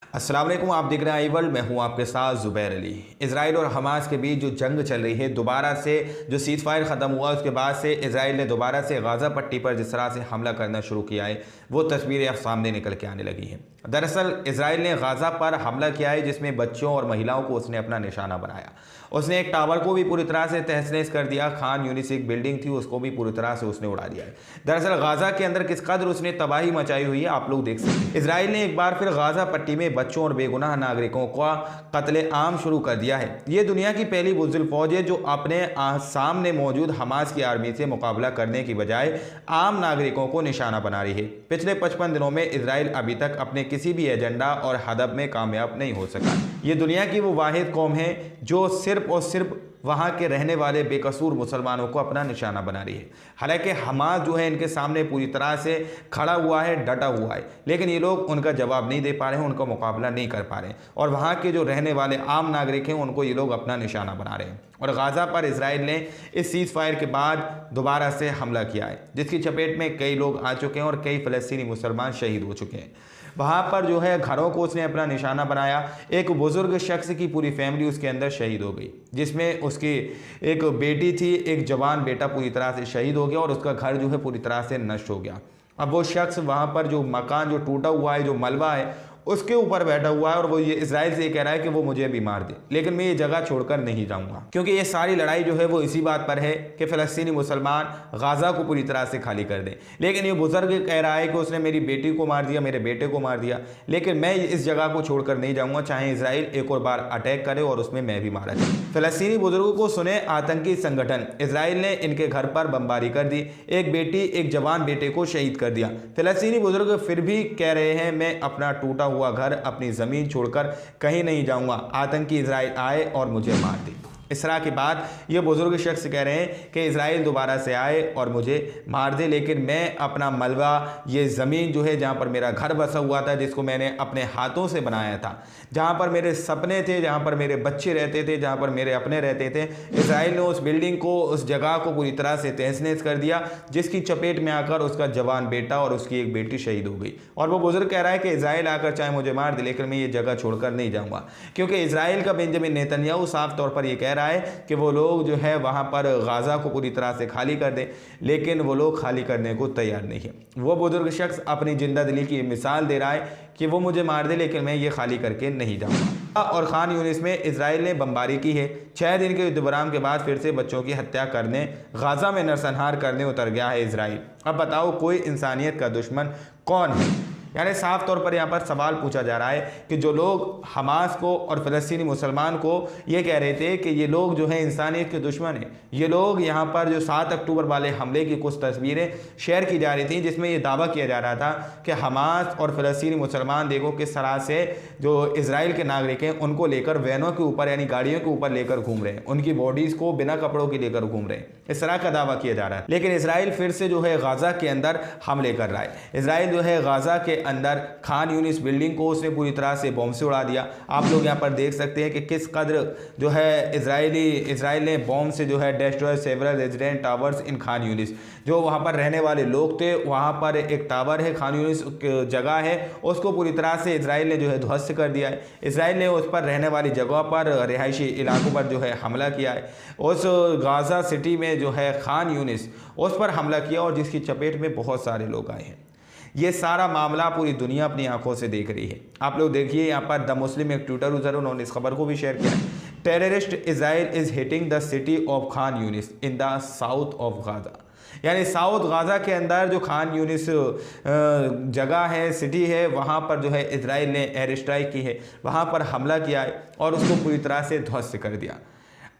अस्सलाम वालेकुम, आप देख रहे हैं आई वर्ल्ड। मैं हूं आपके साथ ज़ुबैर अली। इसराइल और हमास के बीच जो जंग चल रही है, दोबारा से जो सीज़ फायर ख़त्म हुआ उसके बाद से इसराइल ने दोबारा से गाज़ा पट्टी पर जिस तरह से हमला करना शुरू किया है, वो तस्वीरें अब सामने निकल के आने लगी हैं। दरअसल इसराइल ने गाज़ा पर हमला किया है जिसमें बच्चों और महिलाओं को उसने अपना निशाना बनाया। उसने एक टावर को भी पूरी तरह से तहस नहस कर दिया। खान यूनिस एक बिल्डिंग थी, उसको भी पूरी तरह से उसने उड़ा दिया है। दरअसल गाज़ा के अंदर किस कदर उसने तबाही मचाई हुई है आप लोग देख सकते हैं। इसराइल ने एक बार फिर गाज़ा पट्टी में बच्चों और बेगुनाह नागरिकों का कत्ले आम शुरू कर दिया है। ये दुनिया की पहली बुज़दिल फौज है जो अपने सामने मौजूद हमास की आर्मी से मुकाबला करने की बजाय आम नागरिकों को निशाना बना रही है। पिछले 55 दिनों में इसराइल अभी तक अपने किसी भी एजेंडा और हदफ में कामयाब नहीं हो सका। ये दुनिया की वो वाहिद कौम है जो सिर्फ और सिर्फ वहाँ के रहने वाले बेकसूर मुसलमानों को अपना निशाना बना रही है। हालांकि हमास जो है इनके सामने पूरी तरह से खड़ा हुआ है, डटा हुआ है, लेकिन ये लोग उनका जवाब नहीं दे पा रहे हैं, उनका मुकाबला नहीं कर पा रहे हैं। और वहाँ के जो रहने वाले आम नागरिक हैं उनको ये लोग अपना निशाना बना रहे हैं। और गाज़ा पर इसराइल ने इस सीज़ फायर के बाद दोबारा से हमला किया है जिसकी चपेट में कई लोग आ चुके हैं और कई फ़लस्तीनी मुसलमान शहीद हो चुके हैं। वहाँ पर जो है घरों को उसने अपना निशाना बनाया। एक बुज़ुर्ग शख्स की पूरी फैमिली उसके अंदर शहीद हो गई, जिसमें उसकी एक बेटी थी, एक जवान बेटा पूरी तरह से शहीद हो गया और उसका घर जो है पूरी तरह से नष्ट हो गया। अब वो शख्स वहाँ पर जो मकान जो टूटा हुआ है, जो मलबा है, उसके ऊपर बैठा हुआ है और वो ये इसराइल से ये कह रहा है कि वो मुझे भी मार दे, लेकिन मैं ये जगह छोड़कर नहीं जाऊंगा। क्योंकि ये सारी लड़ाई जो है वो इसी बात पर है कि फ़लस्तीनी मुसलमान गाज़ा को पूरी तरह से खाली कर दें। लेकिन ये बुजुर्ग कह रहा है कि उसने मेरी बेटी को मार दिया, मेरे बेटे को मार दिया, लेकिन मैं इस जगह को छोड़कर नहीं जाऊँगा, चाहे इसराइल एक और बार अटैक करे और उसमें मैं भी मारा जाऊँ। फ़लस्तीनी बुजुर्गों को सुने आतंकी संगठन इसराइल ने इनके घर पर बमबारी कर दी, एक बेटी एक जवान बेटे को शहीद कर दिया। फ़लस्तीनी बुजुर्ग फिर भी कह रहे हैं मैं अपना टूटा हुआ घर, अपनी ज़मीन छोड़कर कहीं नहीं जाऊंगा। आतंकी इसराइल आए और मुझे मार दे। इस तरह की बात ये बुजुर्ग शख्स कह रहे हैं कि इसराइल दोबारा से आए और मुझे मार दे, लेकिन मैं अपना मलबा, ये ज़मीन जो है जहाँ पर मेरा घर बसा हुआ था, जिसको मैंने अपने हाथों से बनाया था, जहाँ पर मेरे सपने थे, जहाँ पर मेरे बच्चे रहते थे, जहाँ पर मेरे अपने रहते थे, इसराइल ने उस बिल्डिंग को, उस जगह को पूरी तरह से तहस नहस कर दिया, जिसकी चपेट में आकर उसका जवान बेटा और उसकी एक बेटी शहीद हो गई। और वो बुजुर्ग कह रहा है कि इसराइल आकर चाहे मुझे मार दे, लेकिन मैं ये जगह छोड़कर नहीं जाऊँगा। क्योंकि इसराइल का बेंजामिन नेतन्याहू साफ तौर पर यह कह रहा है कि वो लोग जो है वहाँ पर गाज़ा को पूरी तरह से खाली कर दें, लेकिन वो लोग खाली करने को तैयार नहीं है। वो बुजुर्ग शख्स अपनी जिंदा दिली की मिसाल दे रहा है कि वो मुझे मार दे, लेकिन मैं ये खाली करके नहीं जाऊँगा। और खान यूनिस में इसराइल ने बमबारी की है। 6 दिन के युद्धविराम के बाद फिर से बच्चों की हत्या करने, गाज़ा में नरसंहार करने उतर गया है इसराइल। अब बताओ कोई इंसानियत का दुश्मन कौन है? यानी साफ तौर पर यहाँ पर सवाल पूछा जा रहा है कि जो लोग हमास को और फ़लस्तीनी मुसलमान को ये कह रहे थे कि ये लोग जो है इंसानियत के दुश्मन हैं, ये लोग यहाँ पर जो 7 अक्टूबर वाले हमले की कुछ तस्वीरें शेयर की जा रही थी जिसमें ये दावा किया जा रहा था कि हमास और फ़लस्तीनी मुसलमान देखो किस तरह से जो इसराइल के नागरिक हैं उनको लेकर वैनों के ऊपर यानी गाड़ियों के ऊपर लेकर घूम रहे हैं, उनकी बॉडीज़ को बिना कपड़ों के लेकर घूम रहे हैं, इस तरह का दावा किया जा रहा है। लेकिन इसराइल फिर से जो है गाज़ा के अंदर हमले कर रहा है। इसराइल जो है गाज़ा के अंदर खान यूनिस बिल्डिंग को उसने पूरी तरह से बॉम्ब से उड़ा दिया। आप लोग यहाँ पर देख सकते हैं कि किस कदर जो है इसराइल ने बॉम्ब से जो है डिस्ट्रॉय सेवरल रेजिडेंट टावर्स इन खान यूनिस। जो वहाँ पर रहने वाले लोग थे, वहाँ पर एक टावर है, खान यूनिस जगह है, उसको पूरी तरह से इसराइल ने जो है ध्वस्त कर दिया है। इसराइल ने उस पर रहने वाली जगहों पर, रिहायशी इलाकों पर जो है हमला किया है। उस गाज़ा सिटी में जो है खान यूनिस, उस पर हमला किया और जिसकी चपेट में बहुत सारे लोग आए हैं। ये सारा मामला पूरी दुनिया अपनी आंखों से देख रही है। आप लोग देखिए यहाँ पर द मुस्लिम एक ट्विटर यूजर, उन्होंने इस खबर को भी शेयर किया है। Terrorist Israel is hitting the city of Khan Younis in the south of Gaza. यानी साउथ गाज़ा के अंदर जो खान यूनिस जगह है, सिटी है, वहाँ पर जो है इसराइल ने एयर स्ट्राइक की है, वहाँ पर हमला किया है और उसको पूरी तरह से ध्वस्त कर दिया।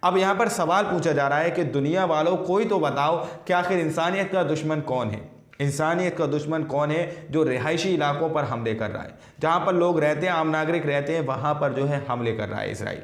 अब यहाँ पर सवाल पूछा जा रहा है कि दुनिया वालों कोई तो बताओ कि आखिर इंसानियत का दुश्मन कौन है? इंसानियत का दुश्मन कौन है जो रिहायशी इलाकों पर हमले कर रहा है, जहाँ पर लोग रहते हैं, आम नागरिक रहते हैं, वहाँ पर जो है हमले कर रहा है इसराइल?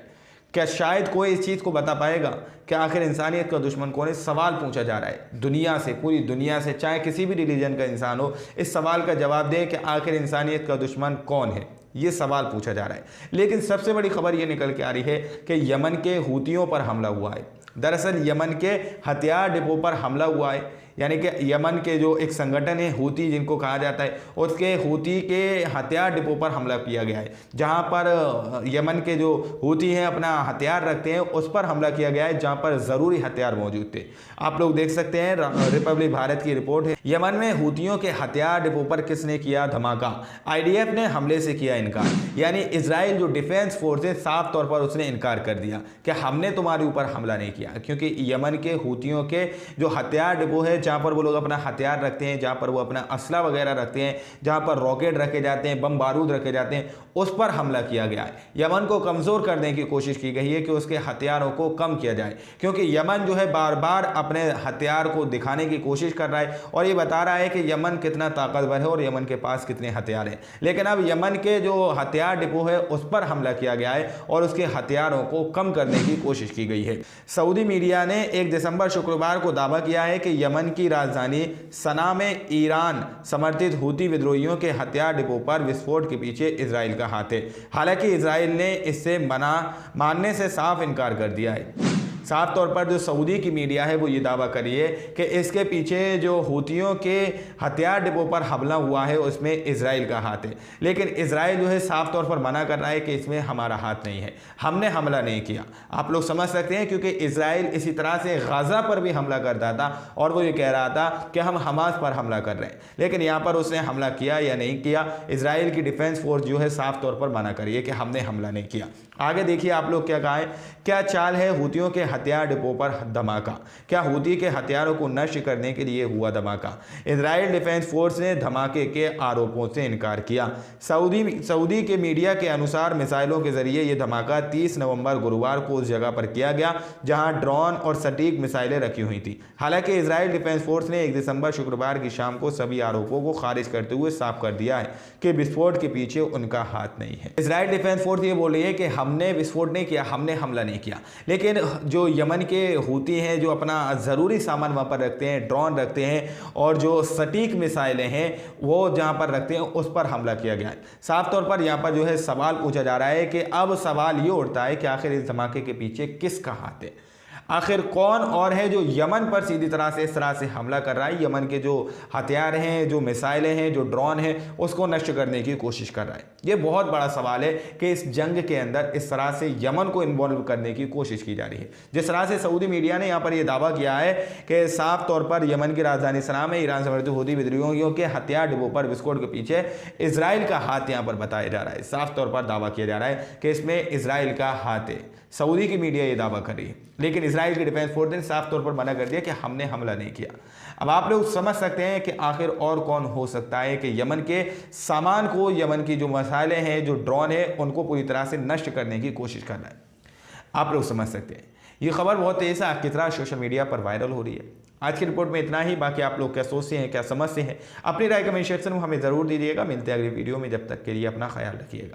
क्या शायद कोई इस चीज़ को बता पाएगा कि आखिर इंसानियत का दुश्मन कौन है? सवाल पूछा जा रहा है दुनिया से, पूरी दुनिया से, चाहे किसी भी रिलीजन का इंसान हो, इस सवाल का जवाब दें कि आखिर इंसानियत का दुश्मन कौन है। ये सवाल पूछा जा रहा है। लेकिन सबसे बड़ी खबर ये निकल के आ रही है कि यमन के हूतियों पर हमला हुआ है। दरअसल यमन के हथियार डिपो पर हमला हुआ है। यानी कि यमन के जो एक संगठन है हूती जिनको कहा जाता है, उसके हूती के हथियार डिपो पर हमला किया गया है। जहां पर यमन के जो हूती हैं अपना हथियार रखते हैं उस पर हमला किया गया है, जहां पर ज़रूरी हथियार मौजूद थे। आप लोग देख सकते हैं, रिपब्लिक भारत की रिपोर्ट है। यमन में हूतियों के हथियार डिपो पर किसने किया धमाका? आईडीएफ ने हमले से किया इनकार। यानी इजराइल जो डिफेंस फोर्स है साफ तौर पर उसने इनकार कर दिया कि हमने तुम्हारे ऊपर हमला नहीं किया, क्योंकि यमन के हूतियों के जो हथियार डिपो है जहां पर वो लोग अपना हथियार रखते हैं, जहां पर वो अपना असला वगैरह रखते हैं, जहां पर रॉकेट रखे जाते हैं, बम बारूद रखे जाते हैं, उस पर हमला किया गया है। यमन को कमजोर करने की कोशिश की गई है कि उसके हथियारों को कम किया जाए, क्योंकि यमन जो है बार बार अपने हथियार को दिखाने की कोशिश कर रहा है और ये बता रहा है कि यमन कितना ताकतवर है और यमन के पास कितने हथियार हैं। लेकिन अब यमन के जो हथियार डिपो है उस पर हमला किया गया है और उसके हथियारों को कम करने की कोशिश की गई है। सऊदी मीडिया ने 1 दिसंबर शुक्रवार को दावा किया है कि यमन की राजधानी सना में ईरान समर्थित हूती विद्रोहियों के हथियार डिपो पर विस्फोट के पीछे इजराइल का हाथ है। हालांकि इजराइल ने इससे मानने से साफ इनकार कर दिया है। साफ तौर पर जो सऊदी की मीडिया है वो ये दावा करी है कि इसके पीछे जो हूतियों के हथियार डिपो पर हमला हुआ है उसमें इजराइल का हाथ है। लेकिन इजराइल जो है साफ तौर पर मना कर रहा है कि इसमें हमारा हाथ नहीं है, हमने हमला नहीं किया। आप लोग समझ सकते हैं, क्योंकि इजराइल इसी तरह से गाजा पर भी हमला करता था और वो ये कह रहा था कि हम हमास पर हमला कर रहे हैं, लेकिन यहाँ पर उसने हमला किया या नहीं किया, इजराइल की डिफेंस फोर्स जो है साफ तौर पर मना करी है कि हमने हमला नहीं किया। आगे देखिए आप लोग क्या कहा है, क्या चाल है हूतियों के हथियार डिपो पर धमाका? क्या हूती के हथियारों को नष्ट करने के लिए हुआ धमाका? इजराइल डिफेंस फोर्स ने धमाके के आरोपों से इनकार किया। सऊदी के मीडिया के अनुसार मिसाइलों के जरिए यह धमाका 30 नवंबर गुरुवार को उस जगह पर किया गया जहां ड्रोन और सटीक मिसाइलें रखी हुई थी। हालांकि इजराइल डिफेंस फोर्स ने 1 दिसंबर शुक्रवार की शाम को सभी आरोपों को खारिज करते हुए साफ कर दिया है कि विस्फोट के पीछे उनका हाथ नहीं है। इजराइल डिफेंस फोर्स ये बोल रही है कि हमने विस्फोट नहीं किया, हमने हमला नहीं किया। लेकिन जो यमन के हूती हैं जो अपना ज़रूरी सामान वहाँ पर रखते हैं, ड्रोन रखते हैं और जो सटीक मिसाइलें हैं वो जहाँ पर रखते हैं उस पर हमला किया गया है। साफ तौर पर यहाँ पर जो है सवाल पूछा जा रहा है कि अब सवाल ये उठता है कि आखिर इस धमाके के पीछे किसका हाथ है? आखिर कौन और है जो यमन पर सीधी तरह से इस तरह से हमला कर रहा है? यमन के जो हथियार हैं, जो मिसाइलें हैं, जो ड्रोन हैं, उसको नष्ट करने की कोशिश कर रहा है। ये बहुत बड़ा सवाल है कि इस जंग के अंदर इस तरह से यमन को इन्वॉल्व करने की कोशिश की जा रही है। जिस तरह से सऊदी मीडिया ने यहाँ पर यह दावा किया है कि साफ तौर पर यमन की राजधानी सना में ईरान समर्थित हूती विद्रोहियों के हथियार डिपो पर विस्फोट के पीछे इजराइल का हाथ यहाँ पर बताया जा रहा है। साफ तौर पर दावा किया जा रहा है कि इसमें इजराइल का हाथ है। सऊदी की मीडिया ये दावा कर रही है, लेकिन इजराइल की डिफेंस फोर्स ने साफ तौर पर मना कर दिया कि हमने हमला नहीं किया। अब आप लोग समझ सकते हैं कि आखिर और कौन हो सकता है कि यमन के सामान को, यमन की जो मसाइलें हैं, जो ड्रोन है, उनको पूरी तरह से नष्ट करने की कोशिश कर रहा है। आप लोग समझ सकते हैं। ये खबर बहुत तेज़ से किस तरह सोशल मीडिया पर वायरल हो रही है। आज की रिपोर्ट में इतना ही। बाकी आप लोग क्या सोचते हैं, क्या समझते हैं, अपनी राय कमेंट सेक्शन में हमें ज़रूर दीजिएगा। मिलते हैं अगली वीडियो में, जब तक के लिए अपना ख्याल रखिएगा।